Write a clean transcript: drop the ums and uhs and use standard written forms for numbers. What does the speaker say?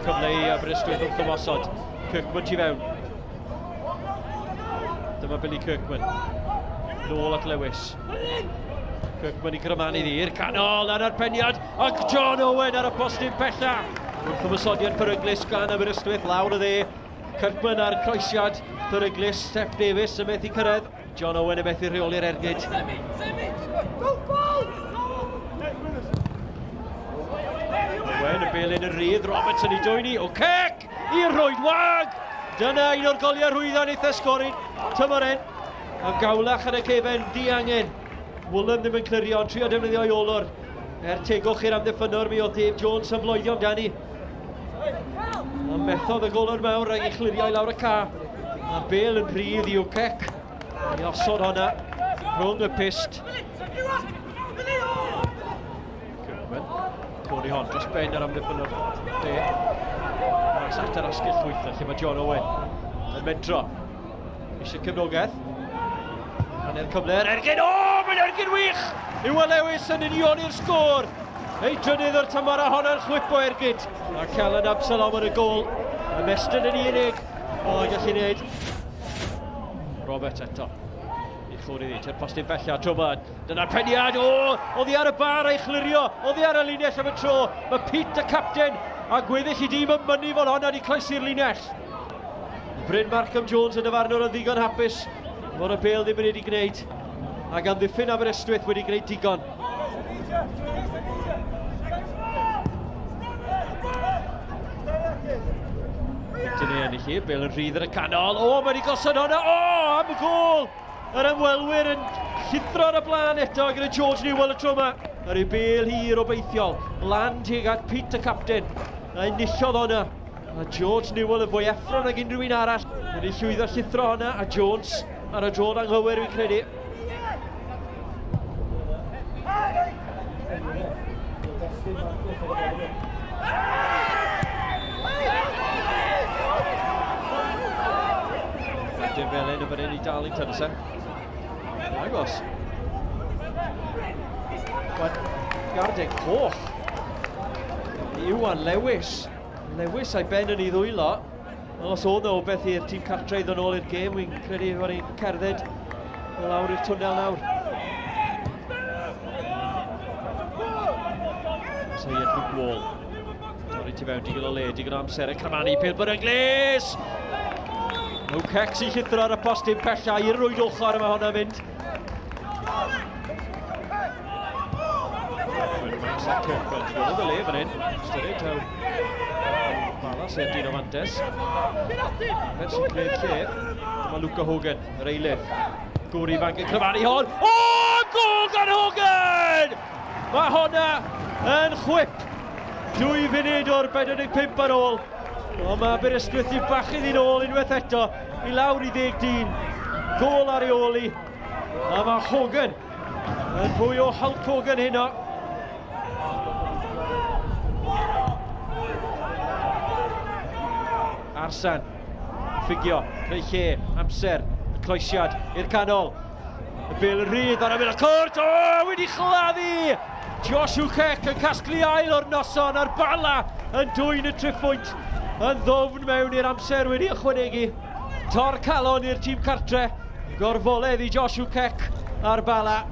cyfle i Aberystwyth wrth ymosod. Kirkman tu fewn. Dyma Billy Kirkman. Nôl at Lewis. Kirkman i grymannu i'r canol yn arpeniad. Ac John Owen ar y postyn bella. Wrth ymosodiad peryglis gan Aberystwyth lawr y dde. Kirkman ar croesiad peryglis. Steph Davies yn methu cyrraedd. John Owen yn methu rheoli'r ergyd. Owen y belyn y rydd, Robertson i dwyni, UKEK i'r rhoed wag! Dyna un o'r goliau rhwyddan eitha sgorin, tymoren, am gawlach yn y cefen diangen. Woolen ddim yn clirio, ond trio defnyddio i olwr. Tegwch i'r amddiffynwr mi o Dave Jones yn bloedio amdani. A methodd y golwr mawr rhaid i chlirio i lawr y ca. A bel yn rhydd i UKEK. I osod honna rhwng y pist. Cwni hon dros ben ar amddiffynwr. Mas at yr asgell llwytho lle mae John Owen yn mentro. Eisiau cefnogaeth. Hanner cyfler, ergyn, mae'n ergyn wych! Yw Lewis yn union i'r sgôr. Ei drynydd o'r tymor a hon yn chwip o ergyd. A Callan Absalom yn y gol. Ymestyn yn unig. O, gallu wneud. Robert eto. I chwrdd i, ti'r postyn bella, Trwman. Dyna'r peniad, oedd hi ar y bar ei chlirio. Oedd hi ar y linell am y tro. Mae Pete, y capten, a gweddill i dîm yn mynnu fod honna wedi croesi'r linell. Bryn Markham Jones yn dyfarnwr yn ddigon hapus. Fod y bel ddim wedi gwneud. Ac amddiffyn Aberystwyth wedi gwneud digon. Dyn ni ennill i, bel yn rhydd ar y canol. Mae wedi gosod honna, am y gol! Yr ymwelwyr yn llithro ar y blaen eto gyda George Newell y tro yma. Yr ei bel hir obeithiol. Lan tuag at Pete, y capten. A enillodd honna. A George Newell yn fwy effron ag unrhyw un arall. Wedi llwyddo llithro honna a Jones ar y drod anghywir fi'n credu. Dim fel un y fan hyn i Darlington, ys e? Agos. Gardeg coch. Iwan Lewis. Lewis a'i ben yn ei ddwylo. Os oedd o beth i'r tîm cartre i ddod nôl i'r gêm, wy'n credu fod ni'n cerdded o lawr i'r twnnel nawr. So i Edward Wall. Torri ti fewn digon o le, digon o amser, y cramani, Pilbur Ynglis! UKEK sy'n llithro ar y postyn pella i'r rwyd ochr yma hwnna'n mynd. Digon o le fan hyn, styried taw. Bala sy'n dyn o fantes. Fet sy'n gwneud lle. Dyma Luca Hogan, yr eilydd. Gwr ifanc yn cryfanu hon. Gol gan Hogan! Mae honna yn chwip. 2 funud o'r 45 ar ôl. Mae Aberystwyth i bachyd i'n ôl unwaith eto. I lawr i 10-10. Gol ar ei ôl i. A mae Hogan yn fwy o Hulk Hogan hynno. Arsan, ffigio, creu lle, amser, y croesiad i'r canol. Y bel yn rhydd ar y mynd y cwrt, wedi chladdu! Josh UKEK yn casglu ail o'r noson a'r Bala yn dwyn y triffwynt. Yn ddofn mewn i'r amser wedi ychwanegu. Tor calon i'r tîm cartre. Gorfoledd i Josh UKEK a'r Bala.